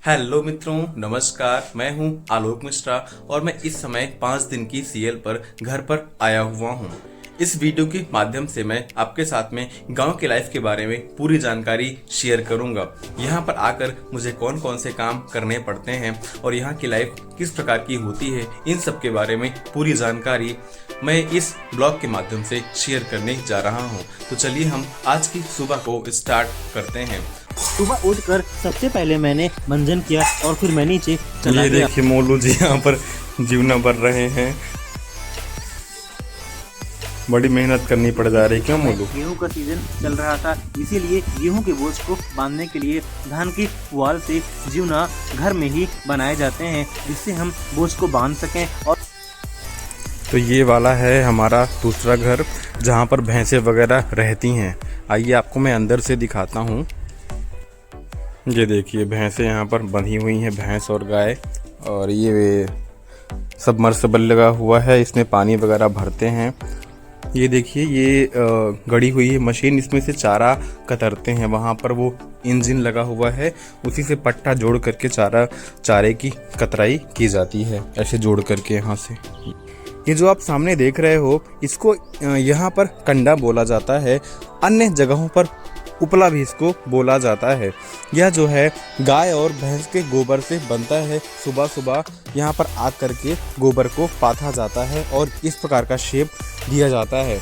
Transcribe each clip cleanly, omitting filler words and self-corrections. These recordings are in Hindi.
हेलो मित्रों, नमस्कार। मैं हूं आलोक मिश्रा और मैं इस समय 5 दिन की सीएल पर घर पर आया हुआ हूं। इस वीडियो के माध्यम से मैं आपके साथ में गांव की लाइफ के बारे में पूरी जानकारी शेयर करूंगा। यहां पर आकर मुझे कौन कौन से काम करने पड़ते हैं और यहां की लाइफ किस प्रकार की होती है, इन सब के बारे में पूरी जानकारी मैं इस ब्लॉग के माध्यम से शेयर करने जा रहा हूं। तो चलिए हम आज की सुबह को स्टार्ट करते हैं। सुबह उठकर सबसे पहले मैंने मंजन किया और फिर मैं नीचे चला ये गया। देखिए मोलू जी यहाँ पर जीवना भर रहे हैं। बड़ी मेहनत करनी पड़ जा रही है, क्यों मोलू? गेहूं का सीजन चल रहा था, इसीलिए गेहूं के बोझ को बांधने के लिए धान की पुआल से जीवना घर में ही बनाए जाते हैं, जिससे हम बोझ को बांध सकें। और तो ये वाला है हमारा दूसरा घर, जहाँ पर भैंसें वगैरह रहती हैं। आइए आपको मैं अंदर से दिखाता हूँ। ये देखिए भैंसें यहाँ पर बंधी हुई हैं, भैंस और गाय। और ये सबमर्सिबल लगा हुआ है, इसमें पानी वगैरह भरते हैं। ये देखिए ये गड़ी हुई है मशीन, इसमें से चारा कतरते हैं। वहाँ पर वो इंजन लगा हुआ है, उसी से पट्टा जोड़ करके चारे की कतराई की जाती है, ऐसे जोड़ करके यहाँ से। ये जो आप सामने देख रहे हो, इसको यहाँ पर कंडा बोला जाता है, अन्य जगहों पर उपला भी इसको बोला जाता है। यह जो है गाय और भैंस के गोबर से बनता है। सुबह सुबह यहाँ पर आ करके गोबर को पाथा जाता है और इस प्रकार का शेप दिया जाता है।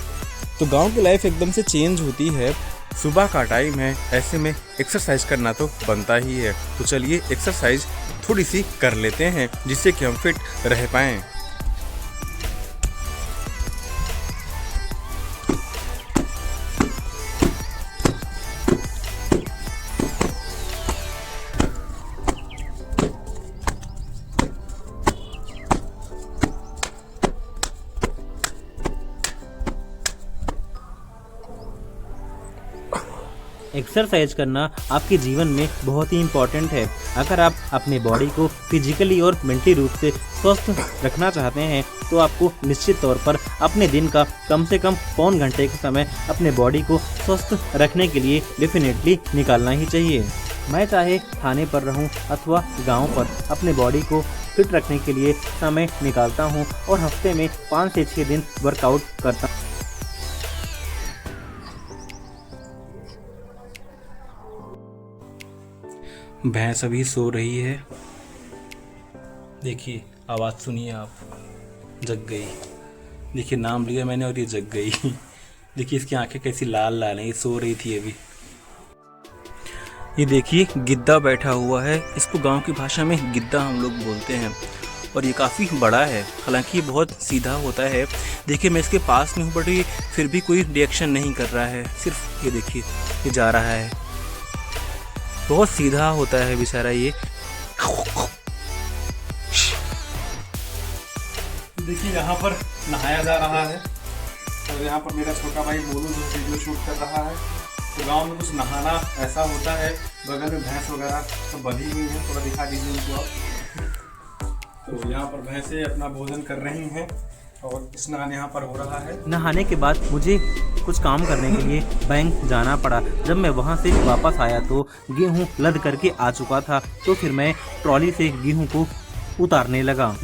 तो गांव की लाइफ एकदम से चेंज होती है। सुबह का टाइम है, ऐसे में एक्सरसाइज करना तो बनता ही है। तो चलिए एक्सरसाइज थोड़ी सी कर लेते हैं, जिससे कि हम फिट रह पाएँ। एक्सरसाइज करना आपके जीवन में बहुत ही इम्पोर्टेंट है। अगर आप अपने बॉडी को फिजिकली और मेंटली रूप से स्वस्थ रखना चाहते हैं, तो आपको निश्चित तौर पर अपने दिन का कम से कम पौन घंटे का समय अपने बॉडी को स्वस्थ रखने के लिए डेफिनेटली निकालना ही चाहिए। मैं चाहे थाने पर रहूं अथवा गांव पर, अपने बॉडी को फिट रखने के लिए समय निकालता हूं और हफ्ते में 5 से 6 दिन वर्कआउट करता हूं। भैंस अभी सो रही है। देखिए आवाज़ सुनिए आप, जग गई। देखिए नाम लिया मैंने और ये जग गई। देखिए इसकी आंखें कैसी लाल लाल हैं, ये सो रही थी अभी। ये देखिए गिद्दा बैठा हुआ है, इसको गांव की भाषा में गिद्दा हम लोग बोलते हैं। और ये काफ़ी बड़ा है, हालांकि ये बहुत सीधा होता है। देखिए मैं इसके पास में हूँ, बट ये फिर भी कोई रिएक्शन नहीं कर रहा है। सिर्फ ये देखिए ये जा रहा है, बहुत सीधा होता है बेचारा ये। देखिए यहाँ पर नहाया जा रहा है और यहाँ पर मेरा छोटा भाई मोनू जो वीडियो शूट कर रहा है। तो गांव में कुछ नहाना ऐसा होता है, बगल में भैंस वगैरह तो बंधी हुई है, थोड़ा दिखा दीजिए उनको आप। तो यहाँ पर भैंसें अपना भोजन कर रही हैं और स्नान यहाँ पर हो रहा है। नहाने के बाद मुझे कुछ काम करने के लिए बैंक जाना पड़ा। जब मैं वहां से वापस आया तो गेहूं लद करके आ चुका था, तो फिर मैं ट्रॉली से गेहूं को उतारने लगा।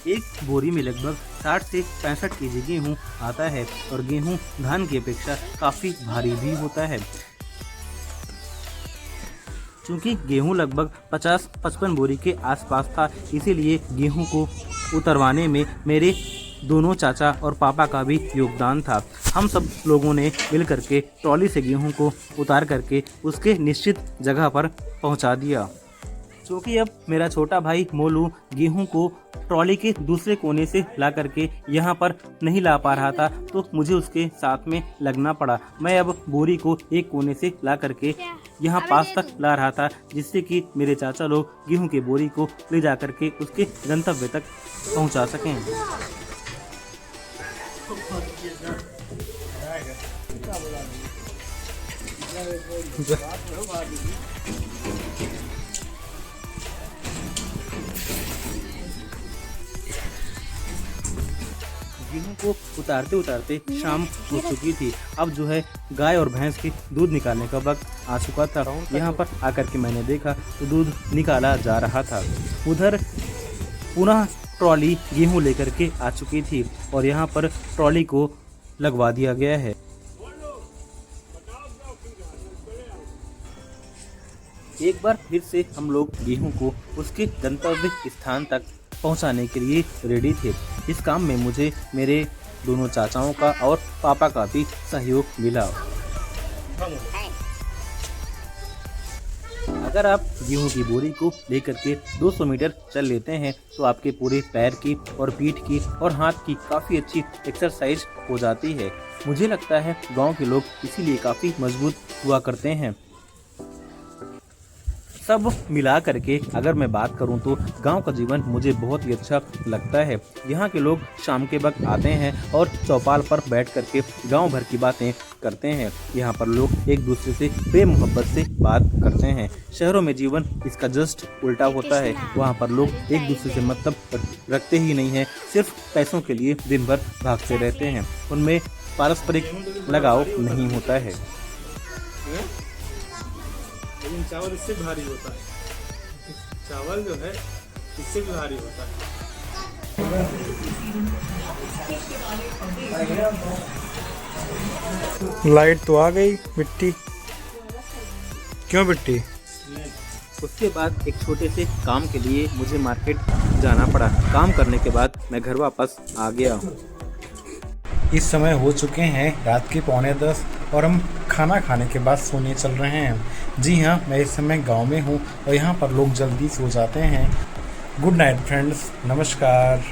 एक बोरी में लगभग 60 से 65 केजी गेहूं आता है और गेहूं धान की अपेक्षा काफ़ी भारी भी होता है। चूँकि गेहूं लगभग 50-55 बोरी के आसपास था, इसीलिए गेहूं को उतरवाने में मेरे दोनों चाचा और पापा का भी योगदान था। हम सब लोगों ने मिल करके ट्रॉली से गेहूं को उतार करके उसके निश्चित जगह पर पहुंचा दिया। क्योंकि अब मेरा छोटा भाई मोलू गेहूं को ट्रॉली के दूसरे कोने से ला करके यहाँ पर नहीं ला पा रहा था, तो मुझे उसके साथ में लगना पड़ा। मैं अब बोरी को एक कोने से ला करके यहाँ पास तक ला रहा था, जिससे कि मेरे चाचा लोग गेहूं के बोरी को ले जा करके उसके गंतव्य तक पहुँचा सकें। गेहूं को उतारते उतारते शाम हो चुकी थी। अब जो है गाय और भैंस के दूध निकालने का वक्त आ चुका था। यहाँ पर आकर के मैंने देखा तो दूध निकाला जा रहा था। उधर पुनः ट्रॉली गेहूं लेकर के आ चुकी थी और यहाँ पर ट्रॉली को लगवा दिया गया है। एक बार फिर से हम लोग गेहूं को उसके गंतव्य स्थान तक पहुंचाने के लिए रेडी थे। इस काम में मुझे मेरे दोनों चाचाओं का और पापा का भी सहयोग मिला। अगर आप गेहूं की बोरी को लेकर के 200 मीटर चल लेते हैं तो आपके पूरे पैर की और पीठ की और हाथ की काफ़ी अच्छी एक्सरसाइज हो जाती है। मुझे लगता है गांव के लोग इसीलिए काफ़ी मजबूत हुआ करते हैं। सब मिला करके अगर मैं बात करूं तो गांव का जीवन मुझे बहुत ही अच्छा लगता है। यहाँ के लोग शाम के वक्त आते हैं और चौपाल पर बैठ करके गांव भर की बातें करते हैं। यहाँ पर लोग एक दूसरे से प्रेम मोहब्बत से बात करते हैं। शहरों में जीवन इसका जस्ट उल्टा होता है। वहाँ पर लोग एक दूसरे से मतलब रखते ही नहीं हैं, सिर्फ पैसों के लिए दिन भर भागते रहते हैं। उनमें पारस्परिक लगाव नहीं होता है। लेकिन चावल इससे भारी होता है। चावल जो है इससे भी भारी होता है। लाइट तो आ गई। मिट्टी क्यों मिट्टी? उसके बाद एक छोटे से काम के लिए मुझे मार्केट जाना पड़ा। काम करने के बाद मैं घर वापस आ गया। इस समय हो चुके हैं रात के 9:45 और हम खाना खाने के बाद सोने चल रहे हैं। जी हाँ, मैं इस समय गांव में हूँ और यहाँ पर लोग जल्दी सो जाते हैं। गुड नाइट फ्रेंड्स, नमस्कार।